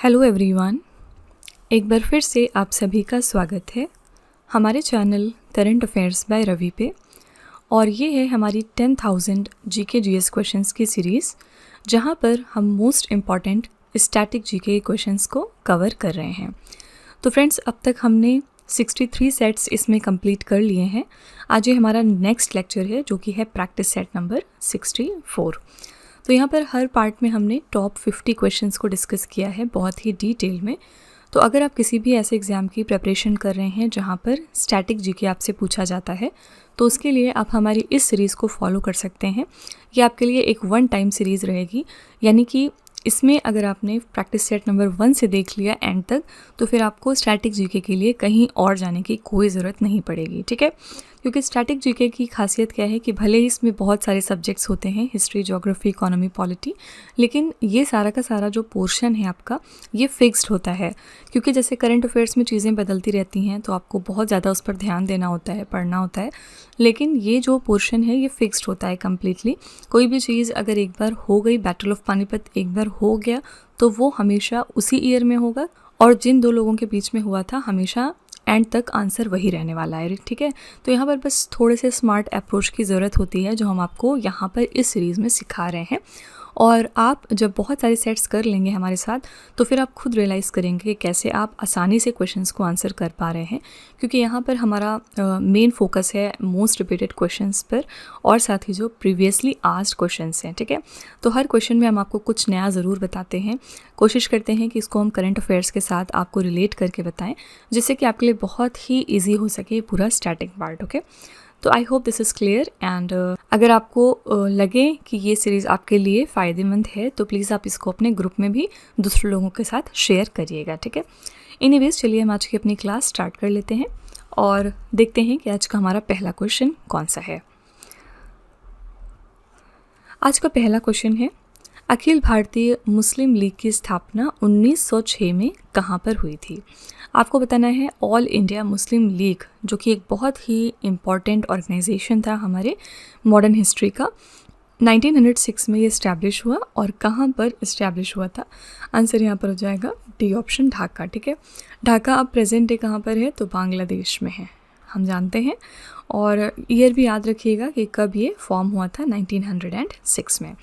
Hello everyone, एक बार फिर से आप सभी का स्वागत है हमारे channel current affairs by Ravi पे। और ये है हमारी 10,000 जीके जीएस क्वेश्चंस की सीरीज़, जहाँ पर हम most important static GK questions को कवर कर रहे हैं। तो फ्रेंड्स, अब तक हमने 63 सेट्स इसमें कंप्लीट कर लिए हैं। आज ये हमारा नेक्स्ट लेक्चर है, जो कि है प्रैक्टिस सेट नंबर 64। तो यहाँ पर हर पार्ट में हमने टॉप 50 क्वेश्चंस को डिस्कस किया है बहुत ही डिटेल में। तो अगर आप किसी भी ऐसे एग्ज़ाम की प्रिपरेशन कर रहे हैं जहाँ पर स्टैटिक जीके आपसे पूछा जाता है, तो उसके लिए आप हमारी इस सीरीज़ को फॉलो कर सकते हैं। ये आपके लिए एक वन टाइम सीरीज़ रहेगी, यानी कि इसमें अगर आपने प्रैक्टिस सेट नंबर 1 से देख लिया एंड तक, तो फिर आपको स्टैटिक जीके के लिए कहीं और जाने की कोई ज़रूरत नहीं पड़ेगी, ठीक है। क्योंकि स्टैटिक जीके की खासियत क्या है कि भले ही इसमें बहुत सारे सब्जेक्ट्स होते हैं, हिस्ट्री, ज्योग्राफी, इकोनॉमी, पॉलिटी, लेकिन ये सारा का सारा जो पोर्शन है आपका, ये फिक्स्ड होता है। क्योंकि जैसे करंट अफेयर्स में चीज़ें बदलती रहती हैं, तो आपको बहुत ज़्यादा उस पर ध्यान देना होता है, पढ़ना होता है। लेकिन ये जो पोर्शन है ये फिक्स्ड होता है कम्प्लीटली। कोई भी चीज़ अगर एक बार हो गई, बैटल ऑफ पानीपत एक बार हो गया, तो वो हमेशा उसी ईयर में होगा, और जिन दो लोगों के बीच में हुआ था हमेशा एंड तक आंसर वही रहने वाला है, ठीक है। तो यहाँ पर बस थोड़े से स्मार्ट अप्रोच की ज़रूरत होती है, जो हम आपको यहाँ पर इस सीरीज़ में सिखा रहे हैं। और आप जब बहुत सारे सेट्स कर लेंगे हमारे साथ, तो फिर आप खुद रियलाइज़ करेंगे कि कैसे आप आसानी से क्वेश्चंस को आंसर कर पा रहे हैं। क्योंकि यहाँ पर हमारा मेन फोकस है मोस्ट रिपीटेड क्वेश्चंस पर, और साथ ही जो प्रीवियसली आस्क्ड क्वेश्चंस हैं, ठीक है। तो हर क्वेश्चन में हम आपको कुछ नया ज़रूर बताते हैं, कोशिश करते हैं कि इसको हम करंट अफेयर्स के साथ आपको रिलेट करके बताएं, जिससे कि आपके लिए बहुत ही ईजी हो सके पूरा स्टैटिक पार्ट, ओके। तो I hope this is clear. And अगर आपको लगे कि ये सीरीज़ आपके लिए फ़ायदेमंद है, तो प्लीज़ आप इसको अपने ग्रुप में भी दूसरे लोगों के साथ शेयर करिएगा, ठीक है। एनीवेज, चलिए हम आज की अपनी क्लास स्टार्ट कर लेते हैं और देखते हैं कि आज का हमारा पहला क्वेश्चन कौन सा है। आज का पहला क्वेश्चन है, अखिल भारतीय मुस्लिम लीग की स्थापना 1906 में कहाँ पर हुई थी। आपको बताना है ऑल इंडिया मुस्लिम लीग, जो कि एक बहुत ही इम्पॉर्टेंट ऑर्गेनाइजेशन था हमारे मॉडर्न हिस्ट्री का, 1906 में ये इस्टेब्लिश हुआ। और कहाँ पर इस्टेब्लिश हुआ था? आंसर यहाँ पर हो जाएगा डी ऑप्शन, ढाका, ठीक है। ढाका अब प्रेजेंट डे कहाँ पर है? तो बांग्लादेश में है, हम जानते हैं। और ईयर भी याद रखिएगा कि कब ये फॉर्म हुआ था, 1906 में।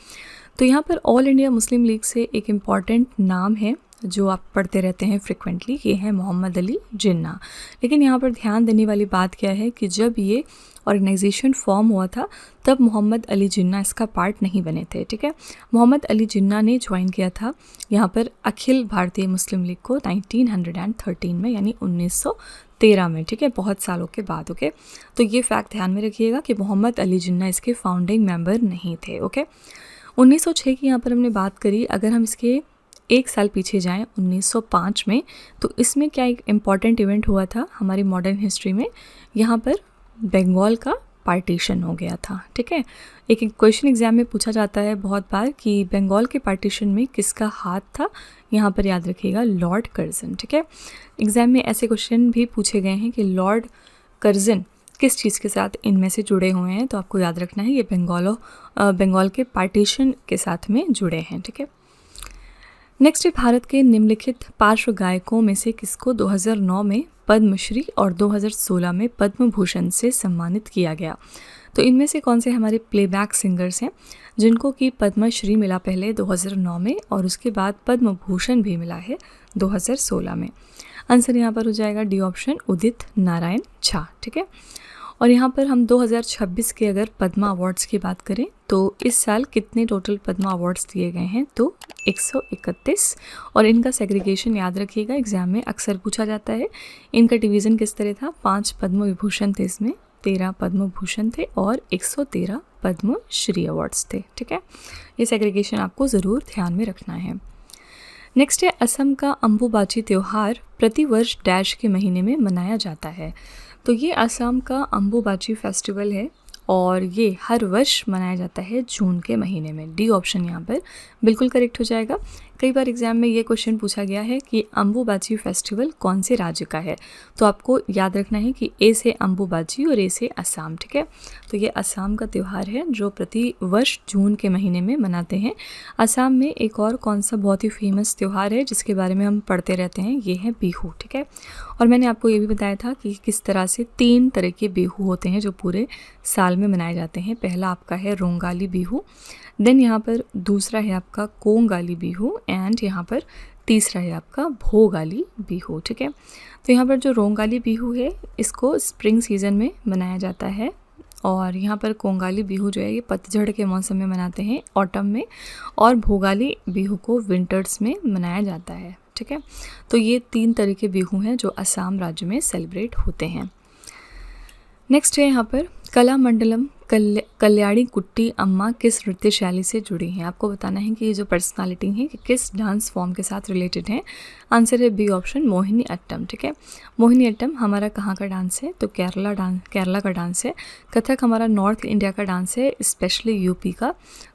तो यहाँ पर ऑल इंडिया मुस्लिम लीग से एक इम्पॉर्टेंट नाम है जो आप पढ़ते रहते हैं फ्रिक्वेंटली, ये है मोहम्मद अली जिन्ना। लेकिन यहाँ पर ध्यान देने वाली बात क्या है कि जब ये ऑर्गेनाइजेशन फॉर्म हुआ था, तब मोहम्मद अली जिन्ना इसका पार्ट नहीं बने थे, ठीक है। मोहम्मद अली जिन्ना ने ज्वाइन किया था यहाँ पर अखिल भारतीय मुस्लिम लीग को 1913 में, यानी 1913 में, ठीक है, बहुत सालों के बाद, ओके। तो ये फैक्ट ध्यान में रखिएगा कि मोहम्मद अली जिन्ना इसके फाउंडिंग मेंबर नहीं थे, ओके। 1906 की यहाँ पर हमने बात करी। अगर हम इसके एक साल पीछे जाएं 1905 में, तो इसमें क्या एक इम्पॉर्टेंट इवेंट हुआ था हमारी मॉडर्न हिस्ट्री में। यहाँ पर बंगाल का पार्टीशन हो गया था, ठीक है। एक क्वेश्चन एग्जाम में पूछा जाता है बहुत बार कि बंगाल के पार्टीशन में किसका हाथ था। यहाँ पर याद रखिएगा लॉर्ड कर्जन, ठीक है। एग्जाम में ऐसे क्वेश्चन भी पूछे गए हैं कि लॉर्ड कर्जन किस चीज़ के साथ इनमें से जुड़े हुए हैं, तो आपको याद रखना है ये बंगाल के पार्टीशन के साथ में जुड़े हैं, ठीक है। नेक्स्ट है, भारत के निम्नलिखित पार्श्व गायकों में से किसको 2009 में पद्मश्री और 2016 में पद्म भूषण से सम्मानित किया गया। तो इनमें से कौन से हमारे प्लेबैक सिंगर्स हैं जिनको कि पद्मश्री मिला पहले 2009 में, और उसके बाद पद्म भूषण भी मिला है 2016 में। आंसर यहाँ पर हो जाएगा डी ऑप्शन, उदित नारायण झा, ठीक है। और यहाँ पर हम 2026 के अगर पद्मा अवार्ड्स की बात करें, तो इस साल कितने टोटल पद्मा अवार्ड्स दिए गए हैं? तो 131। और इनका सेग्रीगेशन याद रखिएगा, एग्जाम में अक्सर पूछा जाता है। इनका डिवीज़न किस तरह था? 5 पद्म विभूषण थे इसमें, 13 पद्म भूषण थे और 113 पद्म श्री अवार्ड्स थे, ठीक है। ये सेग्रीगेशन आपको ज़रूर ध्यान में रखना है। नेक्स्ट है, असम का अम्बुबाची त्यौहार प्रतिवर्ष डैश के महीने में मनाया जाता है। तो ये असम का अम्बुबाची फेस्टिवल है और ये हर वर्ष मनाया जाता है जून के महीने में। डी ऑप्शन यहाँ पर बिल्कुल करेक्ट हो जाएगा। कई बार एग्जाम में ये क्वेश्चन पूछा गया है कि अम्बुबाची फेस्टिवल कौन से राज्य का है। तो आपको याद रखना है कि ए से अम्बुबाची और ए से असम, ठीक है। तो ये असम का त्यौहार है जो प्रति वर्ष जून के महीने में मनाते हैं। असम में एक और कौन सा बहुत ही फेमस त्यौहार है जिसके बारे में हम पढ़ते रहते हैं, ये है बिहू, ठीक है। और मैंने आपको ये भी बताया था कि किस तरह से 3 तरह के बिहू होते हैं जो पूरे साल में मनाए जाते हैं। पहला आपका है रोंगाली बिहू, देन यहाँ पर दूसरा है आपका कोंगाली बिहू एंड यहाँ पर तीसरा है आपका भोगाली बिहू, ठीक है। तो यहाँ पर जो रोंगाली बिहू है इसको स्प्रिंग सीजन में मनाया जाता है और यहाँ पर कोंगाली बिहू जो है ये पतझड़ के मौसम में मनाते हैं, ऑटम में, और भोगाली बिहू को विंटर्स में मनाया जाता है, ठीक है। तो ये 3 तरह के बिहू हैं जो असम राज्य में सेलिब्रेट होते हैं। नेक्स्ट है यहाँ पर कलामंडलम कल्याणी कुट्टी अम्मा किस नृत्य शैली से जुड़ी हैं। आपको बताना है कि ये जो पर्सनालिटी है कि किस डांस फॉर्म के साथ रिलेटेड है। आंसर है बी ऑप्शन मोहिनी अट्टम, ठीक है। मोहिनी अट्टम हमारा कहाँ का डांस है, तो केरला का डांस है। कथक हमारा नॉर्थ इंडिया का डांस है, स्पेशली यूपी का।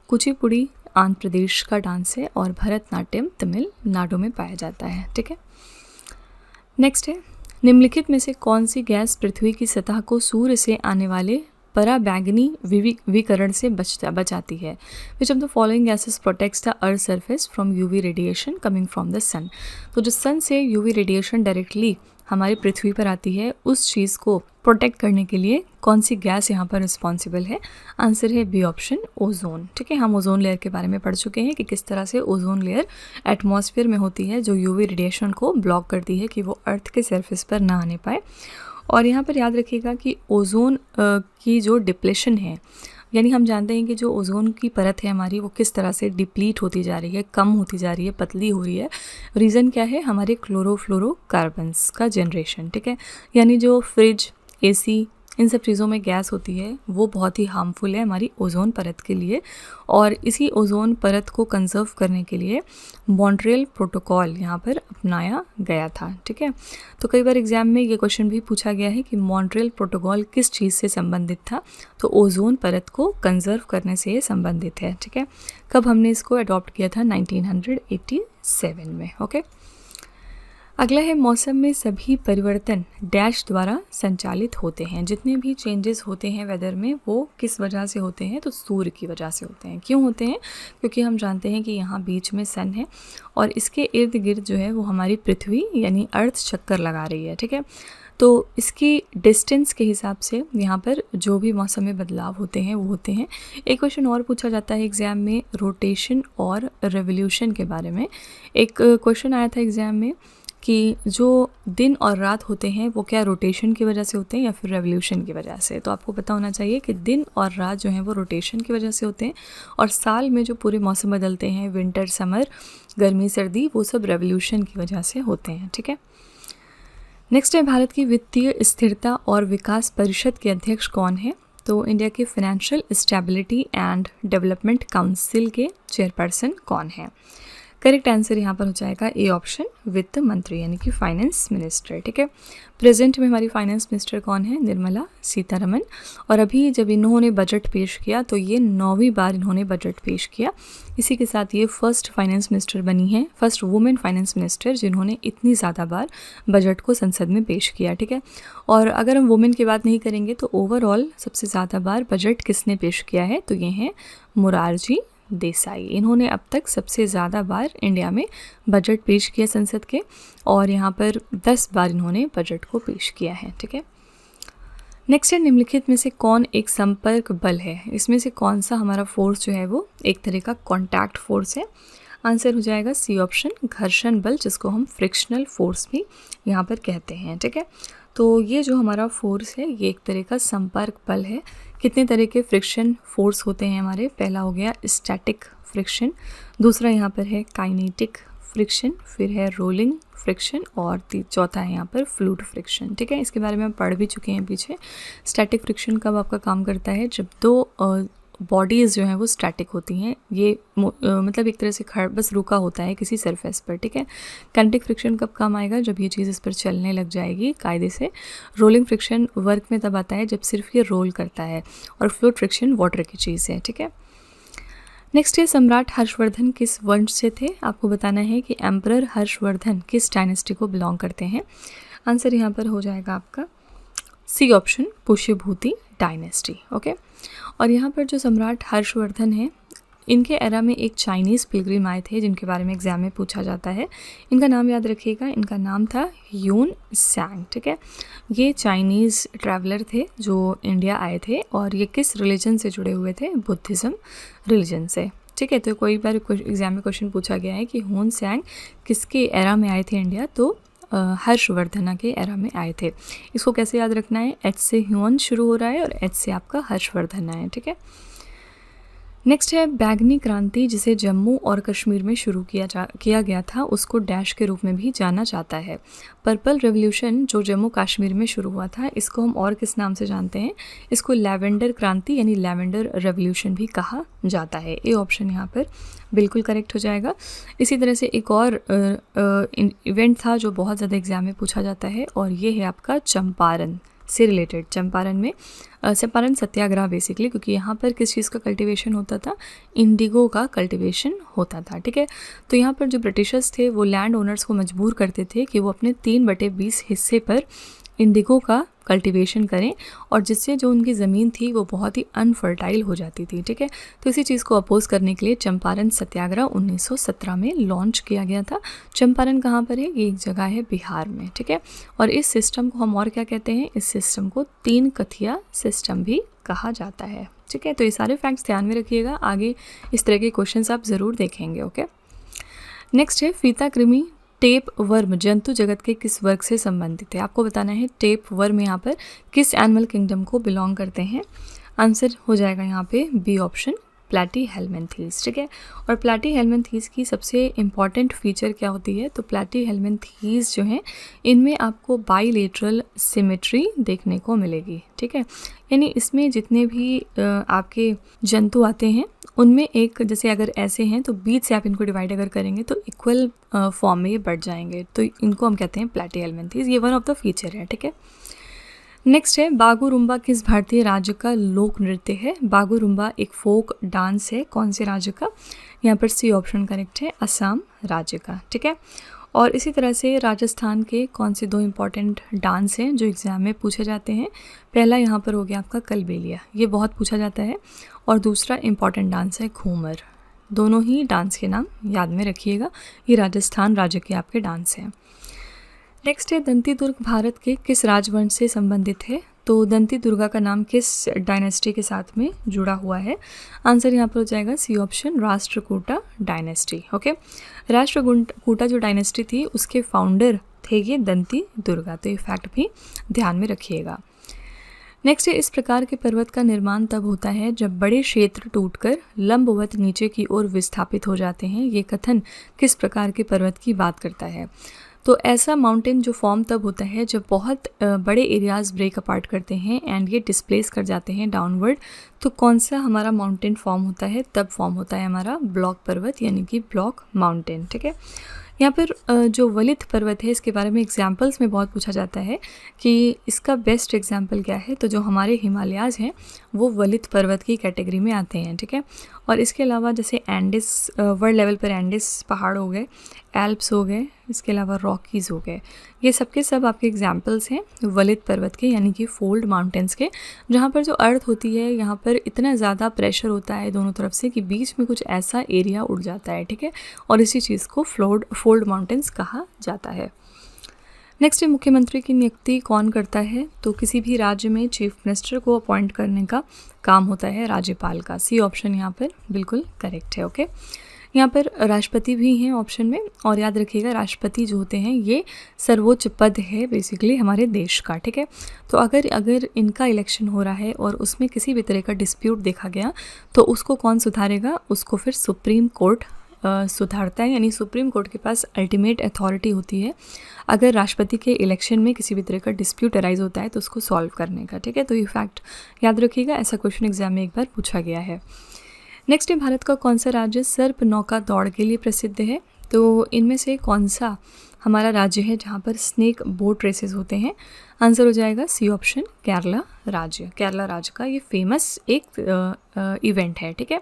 कुचिपुड़ी आंध्र प्रदेश का डांस है और भरतनाट्यम तमिलनाडु में पाया जाता है, ठीक है। नेक्स्ट है निम्नलिखित में से कौन सी गैस पृथ्वी की सतह को सूर्य से आने वाले पराबैंगनी विकिरण से बचाती है। Which of the following gases protects the earth surface from UV radiation coming from the sun. तो जो सन से यूवी रेडिएशन डायरेक्टली हमारी पृथ्वी पर आती है उस चीज़ को प्रोटेक्ट करने के लिए कौन सी गैस यहाँ पर रिस्पॉन्सिबल है। आंसर है बी ऑप्शन ओजोन, ठीक है। हम ओजोन लेयर के बारे में पढ़ चुके हैं कि किस तरह से ओजोन लेयर एटमॉस्फेयर में होती है जो यूवी रेडिएशन को ब्लॉक करती है कि वो अर्थ के सरफेस पर ना आने पाए। और यहाँ पर याद रखिएगा कि ओजोन की जो डिप्लेशन है, यानी हम जानते हैं कि जो ओजोन की परत है हमारी वो किस तरह से डिप्लीट होती जा रही है, कम होती जा रही है, पतली हो रही है। रीज़न क्या है, हमारे क्लोरोफ्लोरोकार्बन्स का जनरेशन, ठीक है। यानी जो फ्रिज, एसी, इन सब चीज़ों में गैस होती है वो बहुत ही हार्मफुल है हमारी ओजोन परत के लिए। और इसी ओजोन परत को कंजर्व करने के लिए मॉन्ट्रियल प्रोटोकॉल यहाँ पर अपनाया गया था, ठीक है। तो कई बार एग्जाम में ये क्वेश्चन भी पूछा गया है कि मॉन्ट्रियल प्रोटोकॉल किस चीज़ से संबंधित था, तो ओजोन परत को कंजर्व करने से ये संबंधित है, ठीक है। कब हमने इसको अडॉप्ट किया था, 1987 में, ओके। अगला है मौसम में सभी परिवर्तन डैश द्वारा संचालित होते हैं। जितने भी चेंजेस होते हैं वेदर में वो किस वजह से होते हैं, तो सूर्य की वजह से होते हैं। क्यों होते हैं, क्योंकि हम जानते हैं कि यहाँ बीच में सन है और इसके इर्द गिर्द जो है वो हमारी पृथ्वी यानी अर्थ चक्कर लगा रही है, ठीक है। तो इसकी डिस्टेंस के हिसाब से यहाँ पर जो भी मौसम में बदलाव होते हैं वो होते हैं। एक क्वेश्चन और पूछा जाता है एग्ज़ाम में रोटेशन और रेवोल्यूशन के बारे में। एक क्वेश्चन आया था एग्ज़ाम में कि जो दिन और रात होते हैं वो क्या रोटेशन की वजह से होते हैं या फिर रेवोल्यूशन की वजह से। तो आपको पता होना चाहिए कि दिन और रात जो हैं वो रोटेशन की वजह से होते हैं और साल में जो पूरे मौसम बदलते हैं, विंटर, समर, गर्मी, सर्दी, वो सब रेवोल्यूशन की वजह से होते हैं, ठीक है। नेक्स्ट है भारत की वित्तीय स्थिरता और विकास परिषद के अध्यक्ष कौन है। तो इंडिया के financial stability and development council के चेयरपर्सन कौन है। करेक्ट आंसर यहाँ पर हो जाएगा ए ऑप्शन, वित्त मंत्री यानी कि फाइनेंस मिनिस्टर, ठीक है। प्रेजेंट में हमारी फाइनेंस मिनिस्टर कौन है, निर्मला सीतारमन। और अभी जब इन्होंने बजट पेश किया तो ये 9वीं बार इन्होंने बजट पेश किया। इसी के साथ ये फर्स्ट फाइनेंस मिनिस्टर बनी है, फर्स्ट वुमेन फाइनेंस मिनिस्टर जिन्होंने इतनी ज़्यादा बार बजट को संसद में पेश किया, ठीक है। और अगर हम वुमेन की बात नहीं करेंगे तो ओवरऑल सबसे ज़्यादा बार बजट किसने पेश किया है, तो ये हैं मोरारजी देसाई। इन्होंने अब तक सबसे ज़्यादा बार इंडिया में बजट पेश किया संसद के और यहाँ पर 10 बार इन्होंने बजट को पेश किया है, ठीक है। नेक्स्ट है निम्नलिखित में से कौन एक संपर्क बल है। इसमें से कौन सा हमारा फोर्स जो है वो एक तरह का कॉन्टैक्ट फोर्स है। आंसर हो जाएगा सी ऑप्शन, घर्षण बल, जिसको हम फ्रिक्शनल फोर्स भी यहाँ पर कहते हैं, ठीक है। तो ये जो हमारा फोर्स है ये एक तरह का संपर्क बल है। कितने तरह के फ्रिक्शन फोर्स होते हैं हमारे, पहला हो गया स्टैटिक फ्रिक्शन, दूसरा यहाँ पर है काइनेटिक फ्रिक्शन, फिर है रोलिंग फ्रिक्शन और चौथा है यहाँ पर फ्लूइड फ्रिक्शन, ठीक है। इसके बारे में हम पढ़ भी चुके हैं पीछे। स्टैटिक फ्रिक्शन कब आपका काम करता है, जब दो बॉडीज़ जो हैं वो स्टैटिक होती हैं, ये मतलब एक तरह से बस रुका होता है किसी सरफेस पर, ठीक है। काइनेटिक फ्रिक्शन कब काम आएगा, जब ये चीज़ इस पर चलने लग जाएगी कायदे से। रोलिंग फ्रिक्शन वर्क में तब आता है जब सिर्फ ये रोल करता है और फ्लूइड फ्रिक्शन वाटर की चीज़ है, ठीक है। नेक्स्ट है सम्राट हर्षवर्धन किस वंश से थे। आपको बताना है कि एम्परर हर्षवर्धन किस डायनेस्टी को बिलोंग करते हैं। आंसर यहाँ पर हो जाएगा आपका C option, Pushyabhuti dynasty. Okay, और यहाँ पर जो सम्राट हर्षवर्धन है, इनके एरा में एक चाइनीज़ पिलग्रिम आए थे जिनके बारे में एग्जाम में पूछा जाता है। इनका नाम याद रखिएगा, इनका नाम था ह्यून सैंग। ठीक है, ये चाइनीज़ ट्रैवलर थे जो इंडिया आए थे और ये किस रिलीजन से जुड़े हुए थे, बुद्धिज़्म रिलीजन से। ठीक है, तो कोई बार एग्जाम में क्वेश्चन पूछा गया है कि ह्यून सैंग किसके एरा में आए थे इंडिया, तो हर्षवर्धन के एरा में आए थे। इसको कैसे याद रखना है, एच से ह्यून शुरू हो रहा है और एच से आपका हर्षवर्धन है। ठीक है, नेक्स्ट है बैंगनी क्रांति जिसे जम्मू और कश्मीर में शुरू किया गया था, उसको डैश के रूप में भी जाना जाता है। पर्पल रेवोल्यूशन जो जम्मू कश्मीर में शुरू हुआ था, इसको हम और किस नाम से जानते हैं, इसको लैवेंडर क्रांति यानी लैवेंडर रेवोल्यूशन भी कहा जाता है। ये ऑप्शन यहाँ पर बिल्कुल करेक्ट हो जाएगा। इसी तरह से एक और इवेंट था जो बहुत ज़्यादा एग्जाम में पूछा जाता है और ये है आपका चंपारण से रिलेटेड। चंपारण सत्याग्रह बेसिकली, क्योंकि यहाँ पर किस चीज़ का कल्टीवेशन होता था, इंडिगो का कल्टीवेशन होता था। ठीक है, तो यहाँ पर जो ब्रिटिशर्स थे वो लैंड ओनर्स को मजबूर करते थे कि वो अपने 3/20 हिस्से पर इंडिगो का कल्टीवेशन करें और जिससे जो उनकी ज़मीन थी वो बहुत ही अनफर्टाइल हो जाती थी। ठीक है, तो इसी चीज़ को अपोज करने के लिए चंपारण सत्याग्रह 1917 में लॉन्च किया गया था। चंपारण कहाँ पर है, ये एक जगह है बिहार में। ठीक है, और इस सिस्टम को हम और क्या कहते हैं, इस सिस्टम को 3 कथिया सिस्टम भी कहा जाता है। ठीक है, तो ये सारे फैक्ट्स ध्यान में रखिएगा, आगे इस तरह के क्वेश्चन आप ज़रूर देखेंगे। ओके, नेक्स्ट है फीता कृमि टेप वर्म जंतु जगत के किस वर्ग से संबंधित है। आपको बताना है टेप वर्म यहाँ पर किस एनिमल किंगडम को बिलोंग करते हैं। आंसर हो जाएगा यहाँ पे बी ऑप्शन, प्लैटीहेल्मिन्थीज। ठीक है, और प्लैटीहेल्मिन्थीज की सबसे इम्पॉर्टेंट फीचर क्या होती है, तो प्लैटीहेल्मिन्थीज जो हैं इनमें आपको बाईलेटरल सिमेट्री देखने को मिलेगी। ठीक है, यानी इसमें जितने भी आपके जंतु आते हैं उनमें एक, जैसे अगर ऐसे हैं तो बीच से आप इनको डिवाइड अगर करेंगे तो इक्वल फॉर्म में ये बढ़ जाएंगे, तो इनको हम कहते हैं प्लैटीहेल्मिन्थीज। ये वन ऑफ द फीचर है। ठीक है, नेक्स्ट है बागुरुम्बा किस भारतीय राज्य का लोक नृत्य है। बागुरुम्बा एक फोक डांस है, कौन से राज्य का, यहाँ पर सी ऑप्शन करेक्ट है, असम राज्य का। ठीक है, और इसी तरह से राजस्थान के कौन से 2 इम्पॉर्टेंट डांस हैं जो एग्ज़ाम में पूछे जाते हैं। पहला यहाँ पर हो गया आपका कलबेलिया, ये बहुत पूछा जाता है, और दूसरा इम्पॉर्टेंट डांस है घूमर। दोनों ही डांस के नाम याद में रखिएगा, ये राजस्थान राज्य के आपके डांस हैं। नेक्स्ट है दंती दुर्ग भारत के किस राजवंश से संबंधित है, तो दंती दुर्गा का नाम किस डायनेस्टी के साथ में जुड़ा हुआ है। आंसर यहाँ पर हो जाएगा C option, Rashtrakuta dynasty. Okay, Rashtrakuta जो डायनेस्टी थी उसके फाउंडर थे ये दंती दुर्गा, तो ये फैक्ट भी ध्यान में रखिएगा। नेक्स्ट है इस प्रकार के पर्वत का निर्माण तब होता है जब बड़े क्षेत्र टूटकर लंबवत नीचे की ओर विस्थापित हो जाते हैं। ये कथन किस प्रकार के पर्वत की बात करता है, तो ऐसा माउंटेन जो फॉर्म तब होता है जब बहुत बड़े एरियाज ब्रेक अपार्ट करते हैं एंड ये डिस्प्लेस कर जाते हैं डाउनवर्ड। तो कौन सा हमारा माउंटेन फॉर्म होता है, तब फॉर्म होता है हमारा ब्लॉक पर्वत यानी कि ब्लॉक माउंटेन। ठीक है, यहाँ पर जो वलित पर्वत है इसके बारे में एग्जाम्पल्स में बहुत पूछा जाता है कि इसका बेस्ट एग्जाम्पल क्या है, तो जो हमारे हिमालयाज़ हैं वो वलित पर्वत की कैटेगरी में आते हैं। ठीक है, और इसके अलावा जैसे एंडिस, वर्ल्ड लेवल पर एंडिस पहाड़ हो गए, एल्प्स हो गए, इसके अलावा रॉकीज़ हो गए, ये सब के सब आपके एग्जाम्पल्स हैं वलित पर्वत के यानी कि फोल्ड माउंटेन्स के, जहाँ पर जो अर्थ होती है यहाँ पर इतना ज़्यादा प्रेशर होता है दोनों तरफ से कि बीच में कुछ ऐसा एरिया उड़ जाता है। ठीक है, और इसी चीज़ को फोल्ड माउंटेन्स कहा जाता है। नेक्स्ट है मुख्यमंत्री की नियुक्ति कौन करता है, तो किसी भी राज्य में चीफ मिनिस्टर को अपॉइंट करने का काम होता है राज्यपाल का। सी ऑप्शन यहाँ पर बिल्कुल करेक्ट है। ओके, यहाँ पर राष्ट्रपति भी हैं ऑप्शन में, और याद रखिएगा राष्ट्रपति जो होते हैं ये सर्वोच्च पद है बेसिकली हमारे देश का। ठीक है, तो अगर इनका इलेक्शन हो रहा है और उसमें किसी भी तरह का डिस्प्यूट देखा गया तो उसको कौन सुधारेगा, उसको फिर सुप्रीम कोर्ट सुधारता है, यानी सुप्रीम कोर्ट के पास अल्टीमेट अथॉरिटी होती है अगर राष्ट्रपति के इलेक्शन में किसी भी तरह का डिस्प्यूट अराइज होता है तो उसको सॉल्व करने का। ठीक है, तो ये फैक्ट याद रखिएगा, ऐसा क्वेश्चन एग्जाम में एक बार पूछा गया है। नेक्स्ट है भारत का कौन सा राज्य सर्प नौका दौड़ के लिए प्रसिद्ध है, तो इनमें से कौन सा हमारा राज्य है जहाँ पर स्नेक बोट रेसेस होते हैं? आंसर हो जाएगा सी ऑप्शन, केरला राज्य। केरला राज्य का ये फेमस एक इवेंट है, ठीक है।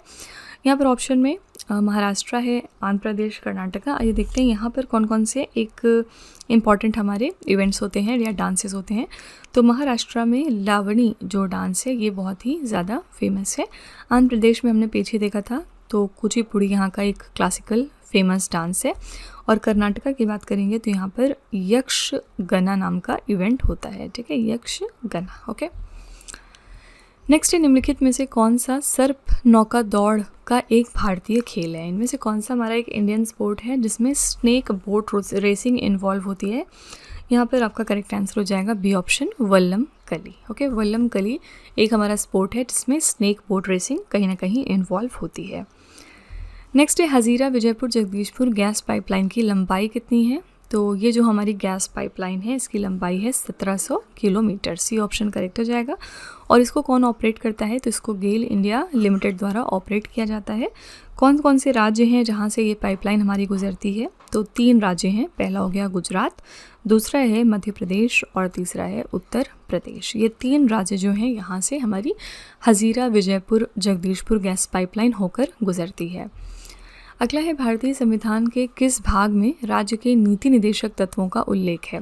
यहाँ पर ऑप्शन में महाराष्ट्र है, आंध्र प्रदेश, कर्नाटका। आइए देखते हैं यहाँ पर कौन कौन से एक इम्पॉर्टेंट हमारे इवेंट्स होते हैं या डांसेस होते हैं। तो महाराष्ट्र में लावणी जो डांस है ये बहुत ही ज़्यादा फेमस है। आंध्र प्रदेश में हमने पीछे देखा था तो कुचिपुड़ी यहाँ का एक क्लासिकल फेमस डांस है। और कर्नाटका की बात करेंगे तो यहाँ पर यक्षगना नाम का इवेंट होता है, ठीक है, यक्षगना। ओके, नेक्स्ट है निम्नलिखित में से कौन सा सर्प नौका दौड़ का एक भारतीय खेल है? इनमें से कौन सा हमारा एक इंडियन स्पोर्ट है जिसमें स्नेक बोट रेसिंग इन्वॉल्व होती है? यहाँ पर आपका करेक्ट आंसर हो जाएगा बी ऑप्शन, वल्लम कली। ओके, वल्लम कली एक हमारा स्पोर्ट है जिसमें स्नेक बोट रेसिंग कहीं ना कहीं इन्वॉल्व होती है। नेक्स्ट है हजीरा विजयपुर जगदीशपुर गैस पाइपलाइन की लंबाई कितनी है? तो ये जो हमारी गैस पाइपलाइन है इसकी लंबाई है 1700 किलोमीटर। सी ऑप्शन करेक्ट हो जाएगा। और इसको कौन ऑपरेट करता है? तो इसको गेल इंडिया लिमिटेड द्वारा ऑपरेट किया जाता है। कौन कौन से राज्य हैं जहाँ से ये पाइपलाइन हमारी गुजरती है? तो 3 राज्य हैं। पहला हो गया गुजरात, दूसरा है मध्य प्रदेश और तीसरा है उत्तर प्रदेश। ये 3 राज्य जो हैं यहाँ से हमारी हजीरा विजयपुर जगदीशपुर गैस पाइपलाइन होकर गुजरती है। अगला है भारतीय संविधान के किस भाग में राज्य के नीति निदेशक तत्वों का उल्लेख है?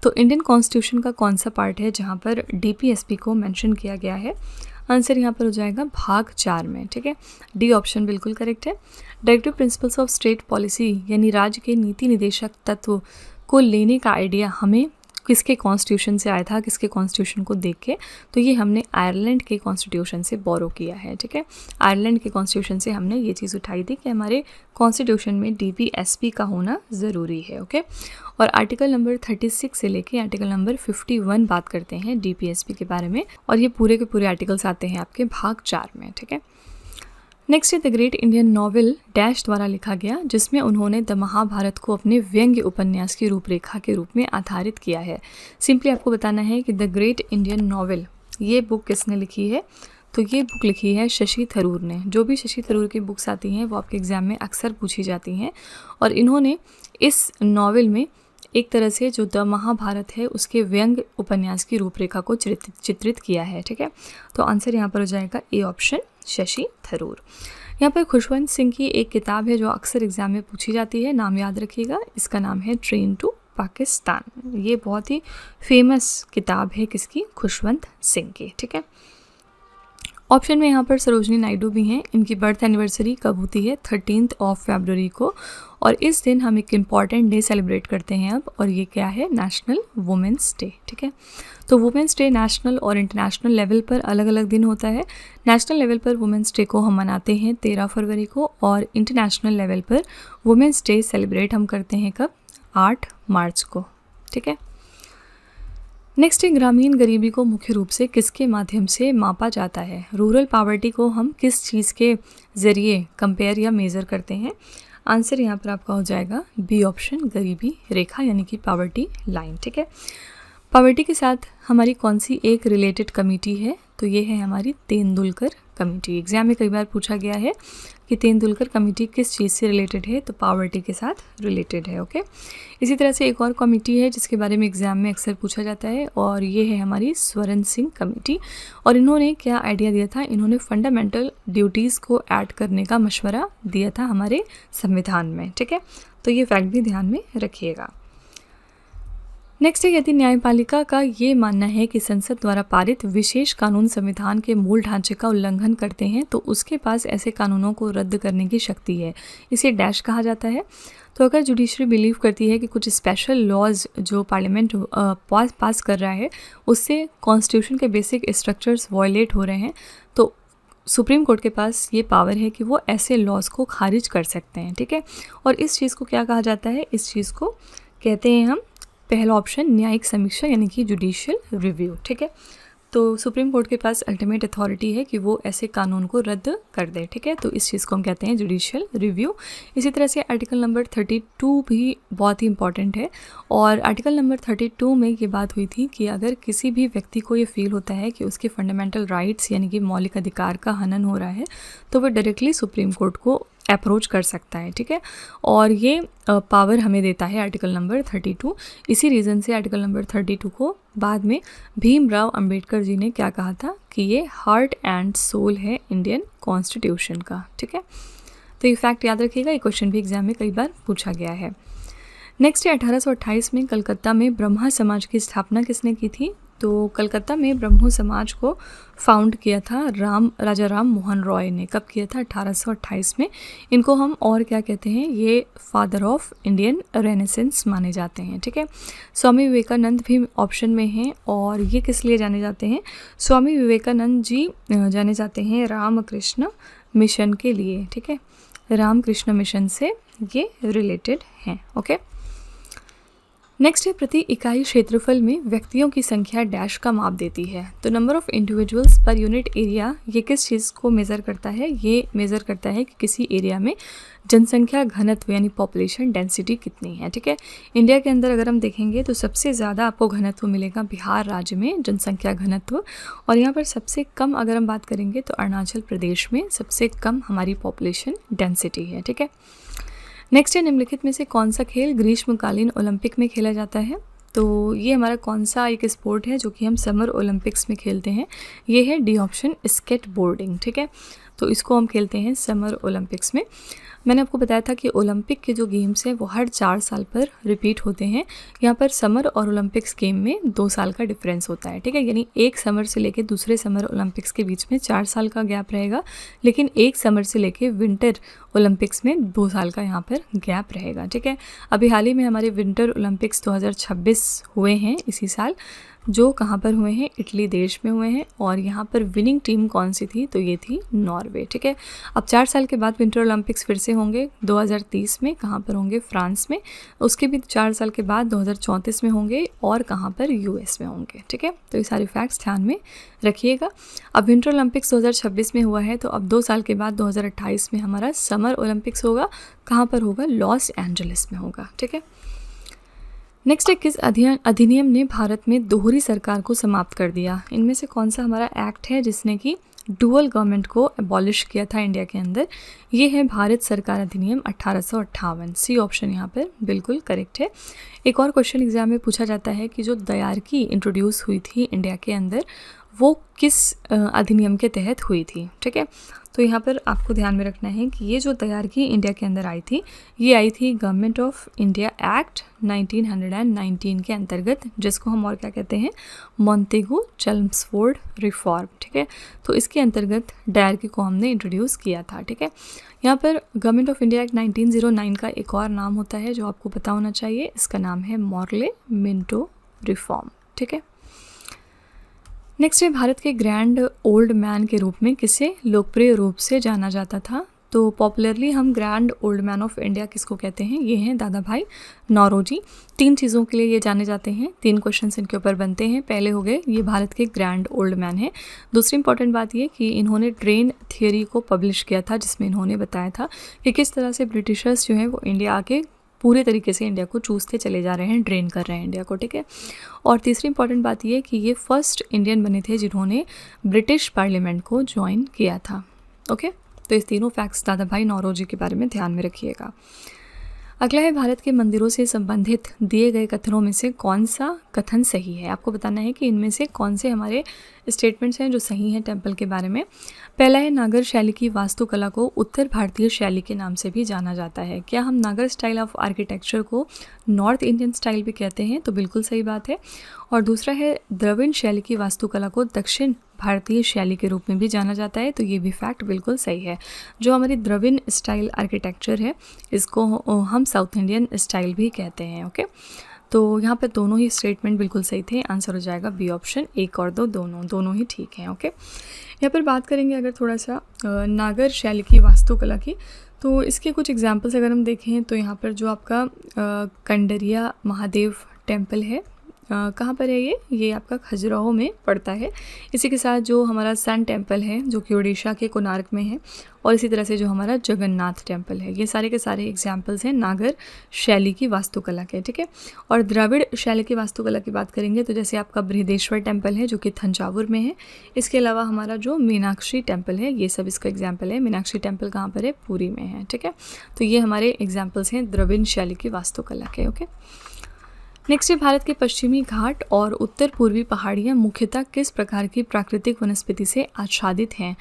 तो इंडियन कॉन्स्टिट्यूशन का कौन सा पार्ट है जहाँ पर डीपीएसपी को मेंशन किया गया है? आंसर यहाँ पर हो जाएगा भाग 4 में, ठीक है। डी ऑप्शन बिल्कुल करेक्ट है। Directive principles of state policy यानी राज्य के नीति निदेशक तत्व को लेने का आइडिया हमें किसके कॉन्स्टिट्यूशन से आया था, किसके कॉन्स्टिट्यूशन को देख के? तो ये हमने आयरलैंड के कॉन्स्टिट्यूशन से बोरो किया है, ठीक है। आयरलैंड के कॉन्स्टिट्यूशन से हमने ये चीज़ उठाई थी कि हमारे कॉन्स्टिट्यूशन में डीपीएसपी का होना ज़रूरी है, ओके। और आर्टिकल नंबर 36 से लेके आर्टिकल नंबर 51 बात करते हैं डीपीएसपी के बारे में, और ये पूरे के पूरे आर्टिकल्स आते हैं आपके भाग 4 में, ठीक है। नेक्स्ट है the great Indian novel dash द्वारा लिखा गया जिसमें उन्होंने द महाभारत को अपने व्यंग्य उपन्यास की रूपरेखा के रूप में आधारित किया है। सिंपली आपको बताना है कि द ग्रेट इंडियन नॉवेल ये बुक किसने लिखी है? तो ये बुक लिखी है शशि थरूर ने। जो भी शशि थरूर की बुक्स आती हैं वो आपके एग्जाम में अक्सर पूछी जाती हैं, और इन्होंने इस नॉवेल में एक तरह से जो द महाभारत है उसके व्यंग्य उपन्यास की रूपरेखा को चित्रित किया है, ठीक है। तो आंसर यहाँ पर हो जाएगा ए ऑप्शन, शशि थरूर। यहाँ पर खुशवंत सिंह की एक किताब है जो अक्सर एग्जाम में पूछी जाती है, नाम याद रखिएगा, इसका नाम है ट्रेन टू पाकिस्तान। ये बहुत ही फेमस किताब है किसकी? खुशवंत सिंह की, ठीक है। ऑप्शन में यहाँ पर सरोजनी नायडू भी हैं। इनकी बर्थ एनिवर्सरी कब होती है? 13 फरवरी को, और इस दिन हम एक इम्पॉर्टेंट डे सेलिब्रेट करते हैं अब, और ये क्या है? नेशनल वुमेंस डे, ठीक है। तो वुमेंस डे नेशनल और इंटरनेशनल लेवल पर अलग अलग दिन होता है। नेशनल लेवल पर वुमेंस डे को हम मनाते हैं 13 फरवरी को, और इंटरनेशनल लेवल पर वुमेंस डे सेलिब्रेट हम करते हैं कब? 8 मार्च को, ठीक है। नेक्स्ट है ग्रामीण गरीबी को मुख्य रूप से किसके माध्यम से मापा जाता है? रूरल पावर्टी को हम किस चीज़ के ज़रिए कंपेयर या मेज़र करते हैं? आंसर यहाँ पर आपका हो जाएगा बी ऑप्शन, गरीबी रेखा यानी कि पावर्टी लाइन, ठीक है। पावर्टी के साथ हमारी कौन सी एक रिलेटेड कमेटी है? तो ये है हमारी तेंदुलकर कमेटी। एग्जाम में कई बार पूछा गया है कि तेंदुलकर कमेटी किस चीज़ से रिलेटेड है? तो पावर्टी के साथ रिलेटेड है, ओके। इसी तरह से एक और कमेटी है जिसके बारे में एग्जाम में अक्सर पूछा जाता है, और ये है हमारी स्वर्ण सिंह कमेटी। और इन्होंने क्या आइडिया दिया था? इन्होंने फंडामेंटल ड्यूटीज़ को ऐड करने का मशवरा दिया था हमारे संविधान में, ठीक है। तो ये फैक्ट भी ध्यान में रखिएगा। नेक्स्ट है यदि न्यायपालिका का ये मानना है कि संसद द्वारा पारित विशेष कानून संविधान के मूल ढांचे का उल्लंघन करते हैं तो उसके पास ऐसे कानूनों को रद्द करने की शक्ति है, इसे डैश कहा जाता है। तो अगर जुडिशरी बिलीव करती है कि कुछ स्पेशल लॉज जो पार्लियामेंट पास कर रहा है उससे कॉन्स्टिट्यूशन के बेसिक स्ट्रक्चर्स वायलेट हो रहे हैं, तो सुप्रीम कोर्ट के पास ये पावर है कि वो ऐसे लॉज को खारिज कर सकते हैं, ठीक है। और इस चीज़ को क्या कहा जाता है? इस चीज़ को कहते हैं हम, पहला ऑप्शन, न्यायिक समीक्षा यानी कि जुडिशियल रिव्यू, ठीक है। तो सुप्रीम कोर्ट के पास अल्टीमेट अथॉरिटी है कि वो ऐसे कानून को रद्द कर दे, ठीक है। तो इस चीज़ को हम कहते हैं जुडिशियल रिव्यू। इसी तरह से आर्टिकल नंबर 32 भी बहुत ही इंपॉर्टेंट है, और आर्टिकल नंबर 32 में ये बात हुई थी कि अगर किसी भी व्यक्ति को ये फील होता है कि उसके फंडामेंटल राइट्स यानी कि मौलिक अधिकार का हनन हो रहा है तो वह डायरेक्टली सुप्रीम कोर्ट को अप्रोच कर सकता है, ठीक है। और ये पावर हमें देता है आर्टिकल नंबर 32। इसी रीज़न से आर्टिकल नंबर 32 को बाद में भीमराव अंबेडकर जी ने क्या कहा था कि ये हार्ट एंड सोल है इंडियन कॉन्स्टिट्यूशन का, ठीक है। तो ये फैक्ट याद रखिएगा, ये क्वेश्चन भी एग्जाम में कई बार पूछा गया है। नेक्स्ट है 1828 में कलकत्ता में ब्रह्मा समाज की स्थापना किसने की थी? तो कलकत्ता में ब्रह्मो समाज को फाउंड किया था राजा राम मोहन रॉय ने। कब किया था? 1828 में। इनको हम और क्या कहते हैं? ये फादर ऑफ इंडियन रेनेसेंस माने जाते हैं, ठीक है। स्वामी विवेकानंद भी ऑप्शन में हैं और ये किस लिए जाने जाते हैं? स्वामी विवेकानंद जी जाने जाते हैं रामकृष्ण मिशन के लिए, ठीक है। रामकृष्ण मिशन से ये रिलेटेड हैं, ओके। नेक्स्ट है प्रति इकाई क्षेत्रफल में व्यक्तियों की संख्या डैश का माप देती है। तो number of individuals per unit area ये किस चीज़ को मेज़र करता है? ये मेज़र करता है कि किसी एरिया में जनसंख्या घनत्व यानी पॉपुलेशन डेंसिटी कितनी है, ठीक है। इंडिया के अंदर अगर हम देखेंगे तो सबसे ज़्यादा आपको घनत्व मिलेगा बिहार राज्य में, जनसंख्या घनत्व। और यहाँ पर सबसे कम अगर हम बात करेंगे तो अरुणाचल प्रदेश में सबसे कम हमारी पॉपुलेशन डेंसिटी है, ठीक है। नेक्स्ट है निम्नलिखित में से कौन सा खेल ग्रीष्मकालीन ओलंपिक में खेला जाता है? तो ये हमारा कौन सा एक स्पोर्ट है जो कि हम समर ओलंपिक्स में खेलते हैं? ये है डी ऑप्शन, स्केट बोर्डिंग, ठीक है। तो इसको हम खेलते हैं समर ओलंपिक्स में। मैंने आपको बताया था कि ओलंपिक के जो गेम्स हैं वो हर 4 साल पर रिपीट होते हैं। यहाँ पर समर और ओलंपिक्स गेम में 2 साल का डिफरेंस होता है, ठीक है। यानी एक समर से लेके दूसरे समर ओलंपिक्स के बीच में 4 साल का गैप रहेगा, लेकिन एक समर से लेके विंटर ओलंपिक्स में 2 साल का यहाँ पर गैप रहेगा, ठीक है। अभी हाल ही में हमारे विंटर ओलंपिक्स 2026 हुए हैं इसी साल, जो कहाँ पर हुए हैं? इटली देश में हुए हैं। और यहाँ पर विनिंग टीम कौन सी थी? तो ये थी नॉर्वे, ठीक है। अब 4 साल के बाद विंटर ओलंपिक्स फिर से होंगे 2030 में। कहाँ पर होंगे? फ्रांस में। उसके भी 4 साल के बाद 2034 में होंगे और कहाँ पर? यूएस में होंगे, ठीक है। तो ये सारे फैक्ट्स ध्यान में रखिएगा। अब विंटर ओलंपिक्स 2026 में हुआ है, तो अब 2 साल के बाद 2028 में हमारा समर ओलंपिक्स होगा। कहाँ पर होगा? लॉस एंजलिस में होगा, ठीक है। नेक्स्ट है किस अधिनियम ने भारत में दोहरी सरकार को समाप्त कर दिया? इनमें से कौन सा हमारा एक्ट है जिसने कि डुअल गवर्नमेंट को अबॉलिश किया था इंडिया के अंदर? ये है भारत सरकार अधिनियम 1858। सी ऑप्शन यहाँ पर बिल्कुल करेक्ट है। एक और क्वेश्चन एग्जाम में पूछा जाता है कि जो दयारकी इंट्रोड्यूस हुई थी इंडिया के अंदर वो किस अधिनियम के तहत हुई थी, ठीक है। तो यहाँ पर आपको ध्यान में रखना है कि ये जो दयारकी इंडिया के अंदर आई थी, ये आई थी गवर्नमेंट ऑफ इंडिया एक्ट 1919 के अंतर्गत, जिसको हम और क्या कहते हैं? मॉन्टेगू चेम्सफोर्ड रिफॉर्म, ठीक है। तो इसके अंतर्गत दयारकी को हमने इंट्रोड्यूस किया था, ठीक है। यहाँ पर गवर्नमेंट ऑफ इंडिया एक्ट 1909 का एक और नाम होता है जो आपको पता होना चाहिए, इसका नाम है मॉर्ले मिंटो रिफॉर्म, ठीक है। नेक्स्ट है भारत के ग्रैंड ओल्ड मैन के रूप में किसे लोकप्रिय रूप से जाना जाता था? तो पॉपुलरली हम grand old man of India किसको कहते हैं? ये हैं दादा भाई नौरोजी। 3 चीज़ों के लिए ये जाने जाते हैं। 3 क्वेश्चंस इनके ऊपर बनते हैं। पहले हो गए ये भारत के ग्रैंड ओल्ड मैन हैं। दूसरी इंपॉर्टेंट बात ये कि इन्होंने ट्रेन थियोरी को पब्लिश किया था, जिसमें इन्होंने बताया था कि किस तरह से ब्रिटिशर्स जो हैं वो इंडिया आके पूरे तरीके से इंडिया को चूसते चले जा रहे हैं, ड्रेन कर रहे हैं इंडिया को, ठीक है। और तीसरी इंपॉर्टेंट बात ये कि ये फर्स्ट इंडियन बने थे जिन्होंने ब्रिटिश पार्लियामेंट को ज्वाइन किया था, ओके। तो इस तीनों फैक्ट्स दादा भाई नौरोजी के बारे में ध्यान में रखिएगा। अगला है भारत के मंदिरों से संबंधित दिए गए कथनों में से कौन सा कथन सही है? आपको बताना है कि इनमें से कौन से हमारे स्टेटमेंट्स हैं जो सही हैं टेम्पल के बारे में। पहला है नागर शैली की वास्तुकला को उत्तर भारतीय शैली के नाम से भी जाना जाता है। क्या हम नागर स्टाइल ऑफ आर्किटेक्चर को नॉर्थ इंडियन स्टाइल भी कहते हैं? तो बिल्कुल सही बात है। और दूसरा है द्रविड़ शैली की वास्तुकला को दक्षिण भारतीय शैली के रूप में भी जाना जाता है, तो ये भी फैक्ट बिल्कुल सही है। जो हमारी द्रविड़ स्टाइल आर्किटेक्चर है इसको हम साउथ इंडियन स्टाइल भी कहते हैं, ओके। तो यहाँ पर दोनों ही स्टेटमेंट बिल्कुल सही थे। आंसर हो जाएगा बी ऑप्शन। 1 और 2 दोनों ही ठीक हैं, ओके। यहाँ पर बात करेंगे अगर थोड़ा सा नागर शैली की वास्तुकला की, तो इसके कुछ एग्जाम्पल्स अगर हम देखें तो यहाँ पर जो आपका कंडरिया महादेव टेम्पल है कहाँ पर है ये आपका खजुराहो में पड़ता है। इसी के साथ जो हमारा सन टेम्पल है जो कि उड़ीसा के कोणार्क में है, और इसी तरह से जो हमारा जगन्नाथ टेम्पल है, ये सारे के सारे एग्जाम्पल्स हैं नागर शैली की वास्तुकला के, ठीक है। और द्रविड़ शैली की वास्तुकला की बात करेंगे तो जैसे आपका बृहदेश्वर टेम्पल है जो कि थंजावुर में है। इसके अलावा हमारा जो मीनाक्षी टेम्पल है, ये सब इसका एग्जाम्पल है। मीनाक्षी टेम्पल कहाँ पर है? पुरी में है, ठीक है। तो ये हमारे एग्जाम्पल्स हैं द्रविड़ शैली की वास्तुकला के, ओके। नेक्स्ट है भारत के पश्चिमी घाट और उत्तर पूर्वी पहाड़ियाँ मुख्यतः किस प्रकार की प्राकृतिक वनस्पति से आच्छादित हैं?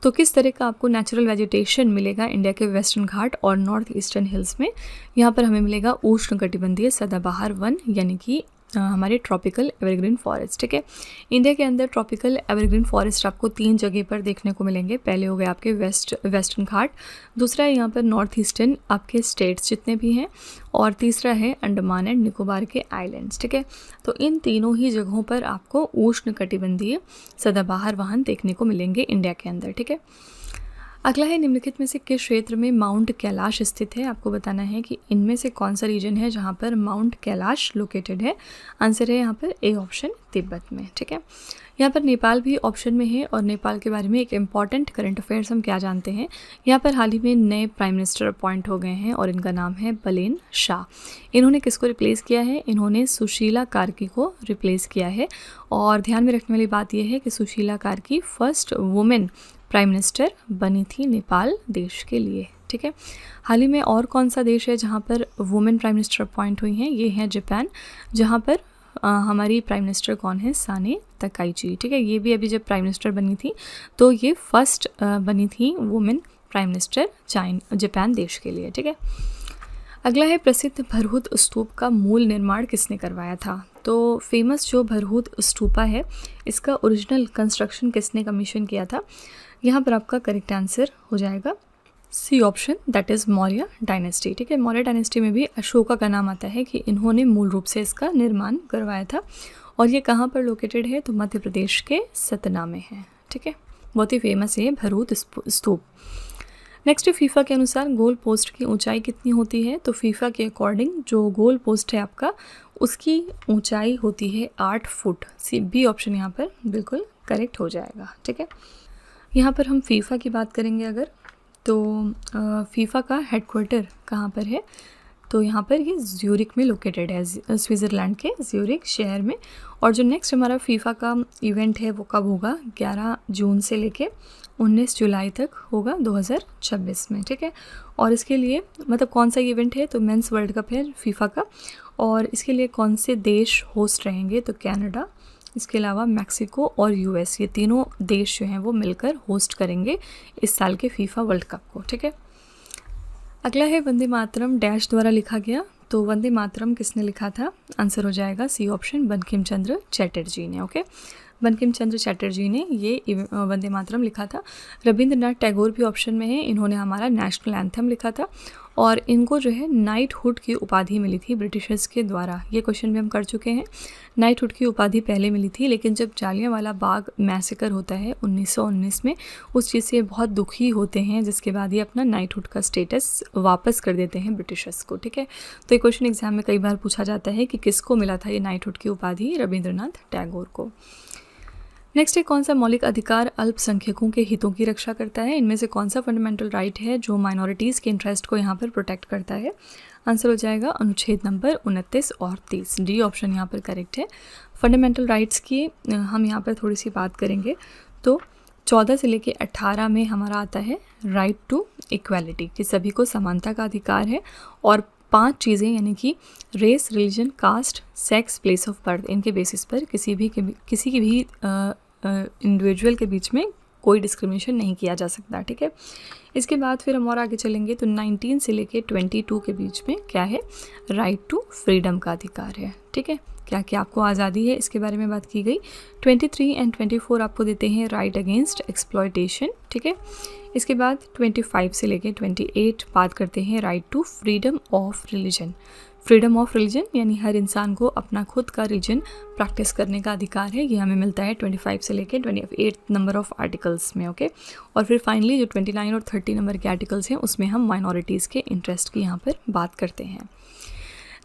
तो किस तरह का आपको नेचुरल वेजिटेशन मिलेगा इंडिया के वेस्टर्न घाट और नॉर्थ ईस्टर्न हिल्स में? यहाँ पर हमें मिलेगा उष्णकटिबंधीय सदाबहार वन, यानी कि हमारे ट्रॉपिकल एवरग्रीन फॉरेस्ट, ठीक है। इंडिया के अंदर ट्रॉपिकल एवरग्रीन फॉरेस्ट आपको 3 जगह पर देखने को मिलेंगे। पहले हो गए आपके वेस्टर्न घाट, दूसरा है यहाँ पर नॉर्थ ईस्टर्न आपके स्टेट्स जितने भी हैं, और तीसरा है अंडमान एंड निकोबार के आइलैंड्स, ठीक है। तो इन तीनों ही जगहों पर आपको उष्णकटिबंधीय सदाबहार वन देखने को मिलेंगे इंडिया के अंदर, ठीक है। अगला है निम्नलिखित में से किस क्षेत्र में माउंट कैलाश स्थित है? आपको बताना है कि इनमें से कौन सा रीजन है जहाँ पर माउंट कैलाश लोकेटेड है। आंसर है यहाँ पर ए ऑप्शन, तिब्बत में, ठीक है। यहाँ पर नेपाल भी ऑप्शन में है, और नेपाल के बारे में एक इम्पॉर्टेंट करंट अफेयर्स हम क्या जानते हैं। यहाँ पर हाल ही में नए प्राइम मिनिस्टर अपॉइंट हो गए हैं और इनका नाम है बलेन शाह। इन्होंने किसको रिप्लेस किया है? इन्होंने सुशीला कार्की को रिप्लेस किया है। और ध्यान में रखने वाली बात यह है कि Sushila Karki first women prime minister बनी थी नेपाल देश के लिए, ठीक है। हाल ही में और कौन सा देश है जहाँ पर वुमेन प्राइम मिनिस्टर अपॉइंट हुई हैं? ये है जापान, जहाँ पर हमारी प्राइम मिनिस्टर कौन है? साने तकाइची, ठीक है। ये भी अभी जब प्राइम मिनिस्टर बनी थी तो ये फर्स्ट बनी थी वुमेन प्राइम मिनिस्टर जापान देश के लिए, ठीक है। अगला है प्रसिद्ध भरहुत स्तूप का मूल निर्माण किसने करवाया था? तो फेमस जो भरहुत स्तूपा है इसका ओरिजिनल कंस्ट्रक्शन किसने कमीशन किया था? यहाँ पर आपका करेक्ट आंसर हो जाएगा C option, that is Maurya dynasty, ठीक है। मौर्य डायनेस्टी में भी अशोका का नाम आता है कि इन्होंने मूल रूप से इसका निर्माण करवाया था। और ये कहाँ पर लोकेटेड है? तो मध्य प्रदेश के सतना में है, ठीक है। बहुत ही फेमस है भरहुत स्तूप। नेक्स्ट फीफा के अनुसार गोल पोस्ट की ऊंचाई कितनी होती है? तो फीफा के अकॉर्डिंग जो गोल पोस्ट है आपका उसकी ऊंचाई होती है 8 फुट। सी बी ऑप्शन यहाँ पर बिल्कुल करेक्ट हो जाएगा, ठीक है। यहाँ पर हम फीफा की बात करेंगे अगर, तो फीफा का हेडक्वार्टर कहाँ पर है? तो यहाँ पर ये ज्यूरिक में लोकेटेड है, स्विट्ज़रलैंड के ज्यूरिक शहर में। और जो नेक्स्ट हमारा फीफा का इवेंट है वो कब होगा? 11 जून से लेके 19 जुलाई तक होगा 2026 में, ठीक है। और इसके लिए मतलब कौन सा इवेंट है? तो मेंस वर्ल्ड कप है फीफा का। और इसके लिए कौन से देश होस्ट रहेंगे? तो कनाडा, इसके अलावा मैक्सिको और यूएस, ये तीनों देश जो हैं वो मिलकर होस्ट करेंगे इस साल के फीफा वर्ल्ड कप को, ठीक है। अगला है वंदे मातरम डैश द्वारा लिखा गया। तो वंदे मातरम किसने लिखा था? आंसर हो जाएगा सी ऑप्शन, बंकिम चंद्र चटर्जी ने, ओके। बंकिम चंद्र चटर्जी ने ये वंदे मातरम लिखा था। रविंद्रनाथ टैगोर भी ऑप्शन में है, इन्होंने हमारा नेशनल एंथम लिखा था। और इनको जो है नाइटहुड की उपाधि मिली थी ब्रिटिशर्स के द्वारा। ये क्वेश्चन भी हम कर चुके हैं। नाइटहुड की उपाधि पहले मिली थी, लेकिन जब जालियांवाला बाग मैसेकर होता है 1919 में, उस चीज़ से बहुत दुखी होते हैं, जिसके बाद ये अपना नाइटहुड का स्टेटस वापस कर देते हैं ब्रिटिशर्स को, ठीक है। तो ये क्वेश्चन एग्जाम में कई बार पूछा जाता है कि किसको मिला था ये नाइटहुड की उपाधि? रविंद्रनाथ टैगोर को। नेक्स्ट है कौन सा मौलिक अधिकार अल्पसंख्यकों के हितों की रक्षा करता है? इनमें से कौन सा फंडामेंटल राइट है जो माइनॉरिटीज़ के इंटरेस्ट को यहाँ पर प्रोटेक्ट करता है? आंसर हो जाएगा अनुच्छेद नंबर 29 और 30, डी ऑप्शन यहाँ पर करेक्ट है। फंडामेंटल राइट्स की हम यहाँ पर थोड़ी सी बात करेंगे तो 14 से लेके 18 में हमारा आता है राइट टू इक्वालिटी, कि सभी को समानता का अधिकार है। और 5 चीज़ें यानी कि race, religion, caste, sex, place of birth, इनके बेसिस पर किसी की भी इंडिविजुअल के बीच में कोई डिस्क्रिमिनेशन नहीं किया जा सकता, ठीक है। इसके बाद फिर हम और आगे चलेंगे तो 19 से लेके 22 के बीच में क्या है? राइट टू फ्रीडम का अधिकार है, ठीक है। क्या क्या आपको आज़ादी है, इसके बारे में बात की गई। 23 एंड 24 आपको देते हैं राइट अगेंस्ट एक्सप्लॉयटेशन, ठीक है। इसके बाद 25 से लेके 28 बात करते हैं right to freedom of religion. Freedom of religion यानी हर इंसान को अपना खुद का रिलीजन प्रैक्टिस करने का अधिकार है, ये हमें मिलता है 25 से लेके 28 नंबर ऑफ आर्टिकल्स में, ओके। और फिर फाइनली जो 29 और 30 नंबर के आर्टिकल्स हैं उसमें हम माइनॉरिटीज़ के इंटरेस्ट की यहाँ पर बात करते हैं।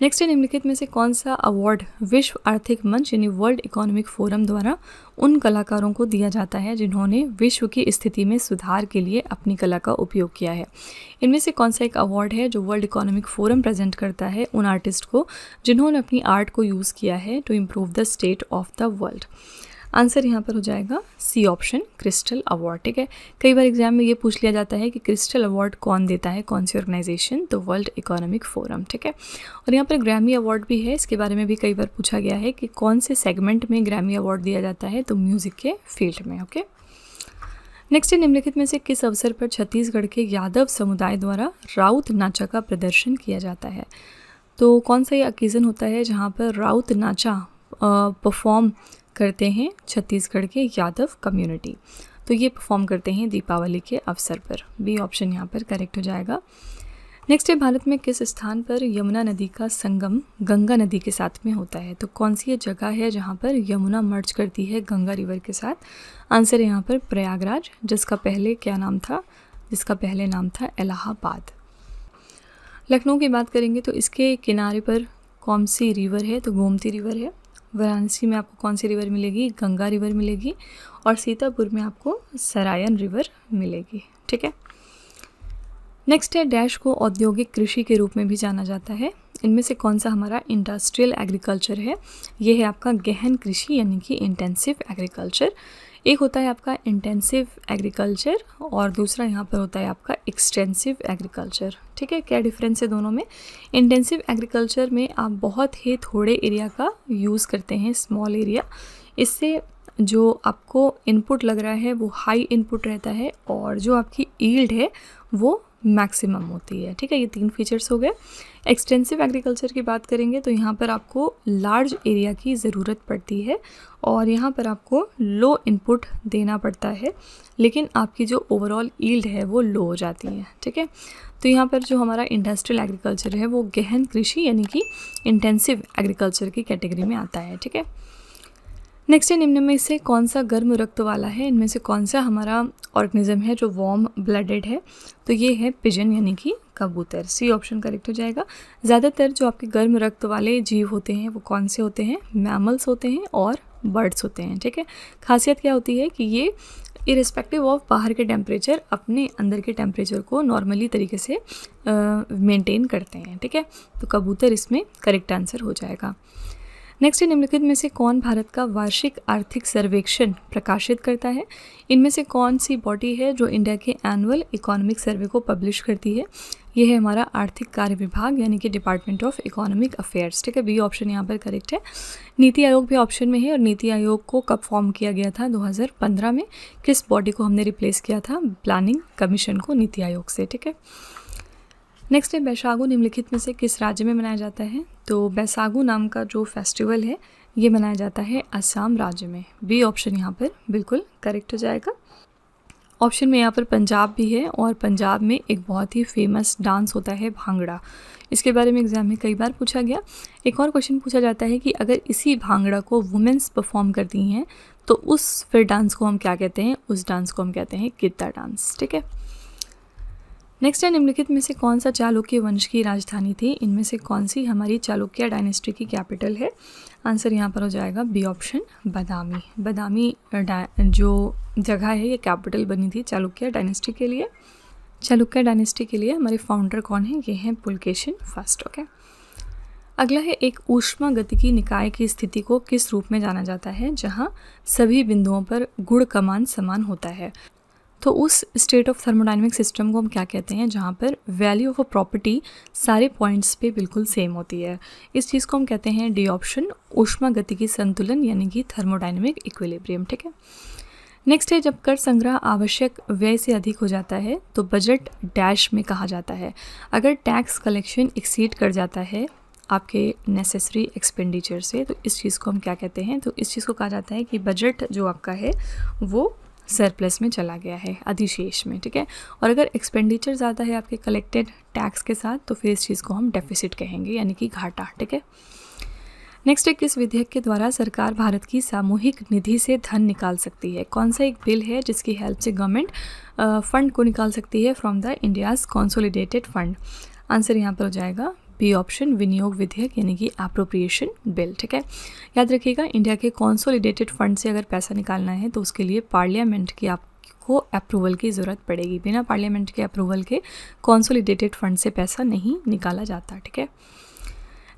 नेक्स्ट है निम्नलिखित में से कौन सा अवार्ड विश्व आर्थिक मंच यानी वर्ल्ड इकोनॉमिक फोरम द्वारा उन कलाकारों को दिया जाता है जिन्होंने विश्व की स्थिति में सुधार के लिए अपनी कला का उपयोग किया है। इनमें से कौन सा एक अवार्ड है जो वर्ल्ड इकोनॉमिक फोरम प्रेजेंट करता है उन आर्टिस्ट को जिन्होंने अपनी आर्ट को यूज़ किया है to improve the state of the world. Answer यहाँ पर हो जाएगा सी ऑप्शन, क्रिस्टल अवार्ड। ठीक है, कई बार एग्जाम में ये पूछ लिया जाता है कि क्रिस्टल अवार्ड कौन देता है, कौन सी ऑर्गेनाइजेशन, तो वर्ल्ड इकोनॉमिक फोरम। ठीक है, और यहाँ पर ग्रैमी अवार्ड भी है, इसके बारे में भी कई बार पूछा गया है कि कौन से सेगमेंट में ग्रैमी अवार्ड दिया जाता है, तो म्यूज़िक के फील्ड में। ओके, नेक्स्ट है निम्नलिखित में से किस अवसर पर छत्तीसगढ़ के यादव समुदाय द्वारा राउत नाचा का प्रदर्शन किया जाता है। तो कौन सा ये ओकेज़न होता है जहाँ पर राउत नाचा परफॉर्म करते हैं छत्तीसगढ़ के यादव कम्युनिटी, तो ये परफॉर्म करते हैं दीपावली के अवसर पर। बी ऑप्शन यहाँ पर करेक्ट हो जाएगा। नेक्स्ट है भारत में किस स्थान पर यमुना नदी का संगम गंगा नदी के साथ में होता है। तो कौन सी ये जगह है जहाँ पर यमुना मर्ज करती है गंगा रिवर के साथ। आंसर यहाँ पर प्रयागराज, जिसका पहले क्या नाम था, जिसका पहले नाम था इलाहाबाद। लखनऊ की बात करेंगे तो इसके किनारे पर कौन सी रिवर है, तो गोमती रिवर है। वाराणसी में आपको कौन सी रिवर मिलेगी, गंगा रिवर मिलेगी, और सीतापुर में आपको सरायन रिवर मिलेगी। ठीक है, नेक्स्ट है डैश को औद्योगिक कृषि के रूप में भी जाना जाता है। इनमें से कौन सा हमारा इंडस्ट्रियल एग्रीकल्चर है। ये है आपका गहन कृषि यानी कि इंटेंसिव एग्रीकल्चर। एक होता है आपका इंटेंसिव एग्रीकल्चर और दूसरा यहाँ पर होता है आपका एक्सटेंसिव एग्रीकल्चर। ठीक है, क्या डिफरेंस है दोनों में। इंटेंसिव एग्रीकल्चर में आप बहुत ही थोड़े एरिया का यूज़ करते हैं, स्मॉल एरिया। इससे जो आपको इनपुट लग रहा है वो हाई इनपुट रहता है और जो आपकी यील्ड है वो मैक्सिमम होती है। ठीक है, ये 3 फीचर्स हो गए। एक्सटेंसिव एग्रीकल्चर की बात करेंगे तो यहाँ पर आपको लार्ज एरिया की ज़रूरत पड़ती है और यहाँ पर आपको लो इनपुट देना पड़ता है, लेकिन आपकी जो ओवरऑल यील्ड है वो लो हो जाती है। ठीक है, तो यहाँ पर जो हमारा इंडस्ट्रियल एग्रीकल्चर है वो गहन कृषि यानी कि इंटेंसिव एग्रीकल्चर की कैटेगरी में आता है। ठीक है, नेक्स्ट है निम्न में से कौन सा गर्म रक्त वाला है। इनमें से कौन सा हमारा ऑर्गेनिज्म है जो वार्म ब्लडेड है, तो ये है पिजन यानी कि कबूतर। सी ऑप्शन करेक्ट हो जाएगा। ज़्यादातर जो आपके गर्म रक्त वाले जीव होते हैं वो कौन से होते हैं, मैमल्स होते हैं और बर्ड्स होते हैं। ठीक है, खासियत क्या होती है कि ये इरिस्पेक्टिव ऑफ बाहर के टेम्परेचर अपने अंदर के टेम्परेचर को नॉर्मली तरीके से मेंटेन करते हैं। ठीक है, तो कबूतर इसमें करेक्ट आंसर हो जाएगा। नेक्स्ट है निम्नलिखित में से कौन भारत का वार्षिक आर्थिक सर्वेक्षण प्रकाशित करता है। इनमें से कौन सी बॉडी है जो इंडिया के एनुअल इकोनॉमिक सर्वे को पब्लिश करती है। ये है हमारा आर्थिक कार्य विभाग यानी कि डिपार्टमेंट ऑफ इकोनॉमिक अफेयर्स। ठीक है, बी ऑप्शन यहाँ पर करेक्ट है। नीति आयोग भी ऑप्शन में है और नीति आयोग को कब फॉर्म किया गया था, 2015 में। किस बॉडी को हमने रिप्लेस किया था, प्लानिंग कमीशन को नीति आयोग से। ठीक है, नेक्स्ट है बैसागु निम्नलिखित में से किस राज्य में मनाया जाता है। तो बैसागु नाम का जो फेस्टिवल है ये मनाया जाता है असम राज्य में। बी ऑप्शन यहाँ पर बिल्कुल करेक्ट हो जाएगा। ऑप्शन में यहाँ पर पंजाब भी है और पंजाब में एक बहुत ही फेमस डांस होता है भांगड़ा। इसके बारे में एग्जाम में कई बार पूछा गया। एक और क्वेश्चन पूछा जाता है कि अगर इसी भांगड़ा को वुमेन्स परफॉर्म करती हैं तो उस फिर डांस को हम क्या कहते हैं, उस डांस को हम कहते हैं गिद्दा डांस। ठीक है, नेक्स्ट है निम्नलिखित में से कौन सा चालुक्य वंश की राजधानी थी। इनमें से कौन सी हमारी चालुक्य डायनेस्टी की कैपिटल है। आंसर यहाँ पर हो जाएगा बी ऑप्शन, बादामी। बादामी जो जगह है ये कैपिटल बनी थी चालुक्य डायनेस्टी के लिए। चालुक्य डायनेस्टी के लिए हमारे फाउंडर कौन है, ये हैं पुलकेशिन फर्स्ट। ओके, अगला है एक ऊष्मागतिकी निकाय की स्थिति को किस रूप में जाना जाता है जहाँ सभी बिंदुओं पर गुण कमान समान होता है। तो उस स्टेट ऑफ थर्मोडाइनमिक सिस्टम को हम क्या कहते हैं जहाँ पर वैल्यू ऑफ अ प्रॉपर्टी सारे पॉइंट्स पे बिल्कुल सेम होती है। इस चीज़ को हम कहते हैं डी ऑप्शन, ऊष्मागतिकी संतुलन यानी कि थर्मोडाइनमिक इक्विलिब्रियम। ठीक है, नेक्स्ट है जब कर संग्रह आवश्यक व्यय से अधिक हो जाता है तो बजट डैश में कहा जाता है। अगर टैक्स कलेक्शन एक्सीड कर जाता है आपके नेसेसरी एक्सपेंडिचर से तो इस चीज़ को हम क्या कहते हैं, तो इस चीज़ को कहा जाता है कि बजट जो आपका है वो सरप्लस में चला गया है, अधिशेष में। ठीक है, और अगर एक्सपेंडिचर ज़्यादा है आपके कलेक्टेड टैक्स के साथ तो फिर इस चीज़ को हम डेफिसिट कहेंगे यानी कि घाटा। ठीक है, नेक्स्ट है किस विधेयक के द्वारा सरकार भारत की सामूहिक निधि से धन निकाल सकती है। कौन सा एक बिल है जिसकी हेल्प से गवर्नमेंट फंड को निकाल सकती है from the India's consolidated fund. Answer यहाँ पर हो जाएगा बी ऑप्शन विनियोग विधेयक यानी कि एप्रोप्रिएशन बिल। ठीक है, याद रखिएगा इंडिया के कॉन्सोलिडेटेड फंड से अगर पैसा निकालना है तो उसके लिए पार्लियामेंट की आपको अप्रूवल की ज़रूरत पड़ेगी। बिना पार्लियामेंट के अप्रूवल के कॉन्सोलिडेटेड फंड से पैसा नहीं निकाला जाता। ठीक है,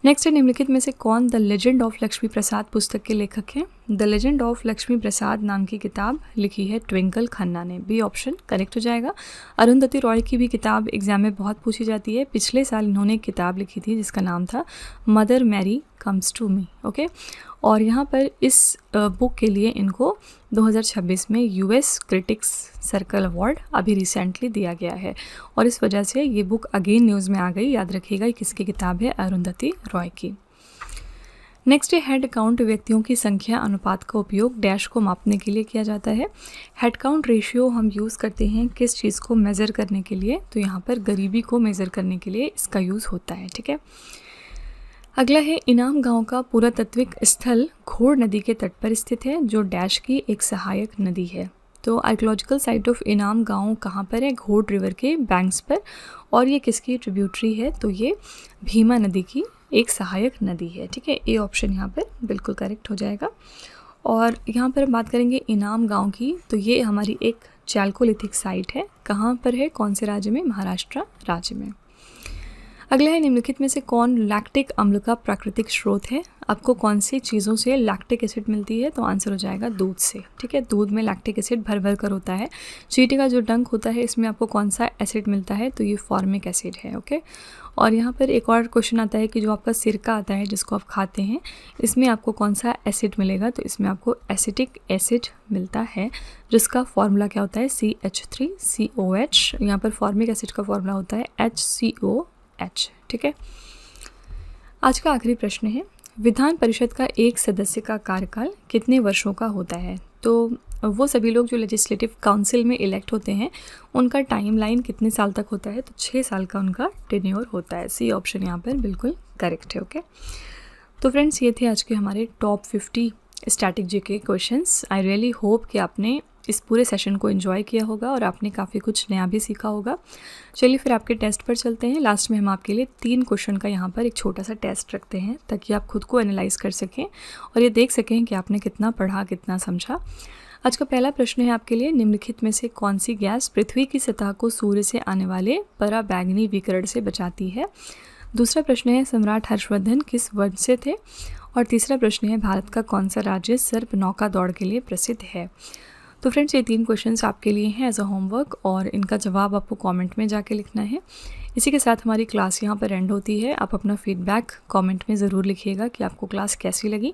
नेक्स्ट है निम्नलिखित में से कौन द लेजेंड ऑफ लक्ष्मी प्रसाद पुस्तक के लेखक हैं। द लेजेंड ऑफ लक्ष्मी प्रसाद नाम की किताब लिखी है ट्विंकल खन्ना ने। बी ऑप्शन करेक्ट हो जाएगा। अरुंधति रॉय की भी किताब एग्जाम में बहुत पूछी जाती है। पिछले साल इन्होंने एक किताब लिखी थी जिसका नाम था Mother Mary comes to me. Okay, और यहाँ पर इस बुक के लिए इनको 2026 में यूएस क्रिटिक्स सर्कल अवार्ड अभी रिसेंटली दिया गया है और इस वजह से ये बुक अगेन न्यूज़ में आ गई। याद रखिएगा किसकी किताब है, अरुंधति रॉय की। नेक्स्ट है हेड काउंट व्यक्तियों की संख्या अनुपात का उपयोग डैश को मापने के लिए किया जाता है। हेड काउंट रेशियो हम यूज़ करते हैं किस चीज़ को मेज़र करने के लिए, तो यहाँ पर गरीबी को मेज़र करने के लिए इसका यूज़ होता है। ठीक है, अगला है इनाम गांव का पुरातत्विक स्थल घोड़ नदी के तट पर स्थित है जो डैश की एक सहायक नदी है। तो आर्कियोलॉजिकल साइट ऑफ इनाम गांव कहाँ पर है, घोड़ रिवर के बैंक्स पर, और ये किसकी ट्रिब्यूटरी है, तो ये भीमा नदी की एक सहायक नदी है। ठीक है, ए ऑप्शन यहाँ पर बिल्कुल करेक्ट हो जाएगा। और यहाँ पर हम बात करेंगे इनाम गांव की, तो ये हमारी एक चैल्कोलिथिक साइट है। कहाँ पर है, कौन से राज्य में, महाराष्ट्र राज्य में। अगला है निम्नलिखित में से कौन लैक्टिक अम्ल का प्राकृतिक स्रोत है। आपको कौन सी चीज़ों से लैक्टिक एसिड मिलती है, तो आंसर हो जाएगा दूध से। ठीक है, दूध में लैक्टिक एसिड भर भर कर होता है। चींटी का जो डंक होता है इसमें आपको कौन सा एसिड मिलता है, तो ये फॉर्मिक एसिड है। ओके, और यहाँ पर एक और क्वेश्चन आता है कि जो आपका सिरका आता है जिसको आप खाते हैं इसमें आपको कौन सा एसिड मिलेगा, तो इसमें आपको एसिटिक एसिड मिलता है जिसका फॉर्मूला क्या होता है, CH3COH। यहाँ पर फॉर्मिक एसिड का फॉर्मूला होता है HCOH। ठीक है, आज का आखिरी प्रश्न है विधान परिषद का एक सदस्य का कार्यकाल कितने वर्षों का होता है। तो वो सभी लोग जो लेजिस्लेटिव काउंसिल में इलेक्ट होते हैं उनका टाइमलाइन कितने साल तक होता है, तो 6 साल का उनका टेन्योर होता है। सी ऑप्शन यहाँ पर बिल्कुल करेक्ट है। ओके, तो फ्रेंड्स ये थे आज के हमारे top 50 static GK questions. I really hope कि आपने इस पूरे सेशन को एंजॉय किया होगा और आपने काफ़ी कुछ नया भी सीखा होगा। चलिए फिर आपके टेस्ट पर चलते हैं। लास्ट में हम आपके लिए 3 क्वेश्चन का यहाँ पर एक छोटा सा टेस्ट रखते हैं ताकि आप खुद को एनालाइज कर सकें और ये देख सकें कि आपने कितना पढ़ा, कितना समझा। आज का पहला प्रश्न है आपके लिए, निम्नलिखित में से कौन सी गैस पृथ्वी की सतह को सूर्य से आने वाले पराबैंगनी विकिरण से बचाती है। दूसरा प्रश्न है सम्राट हर्षवर्धन किस वंश से थे। और तीसरा प्रश्न है भारत का कौन सा राज्य सर्प नौका दौड़ के लिए प्रसिद्ध है। तो फ्रेंड्स ये 3 क्वेश्चंस आपके लिए हैं एज अ होमवर्क और इनका जवाब आपको कमेंट में जाके लिखना है। इसी के साथ हमारी क्लास यहाँ पर एंड होती है। आप अपना फीडबैक कमेंट में ज़रूर लिखिएगा कि आपको क्लास कैसी लगी।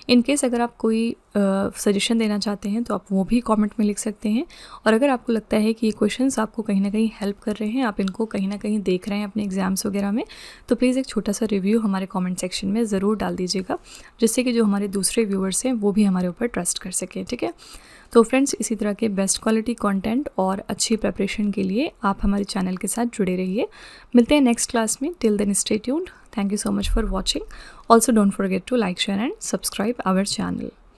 इन केस अगर आप कोई सजेशन देना चाहते हैं तो आप वो भी कमेंट में लिख सकते हैं। और अगर आपको लगता है कि ये क्वेश्चंस आपको कहीं ना कहीं हेल्प कर रहे हैं, आप इनको कहीं ना कहीं देख रहे हैं अपने एग्जाम्स वगैरह में, तो प्लीज़ एक छोटा सा रिव्यू हमारे कमेंट सेक्शन में ज़रूर डाल दीजिएगा, जिससे कि जो हमारे दूसरे व्यूअर्स हैं वो भी हमारे ऊपर ट्रस्ट कर सकें। ठीक है, तो फ्रेंड्स इसी तरह के बेस्ट क्वालिटी कंटेंट और अच्छी प्रिपरेशन के लिए आप हमारे चैनल के साथ जुड़े रहिए। मिलते हैं नेक्स्ट क्लास में। Till then stay tuned. Thank you so much for watching. Also don't forget to like, share and subscribe our channel.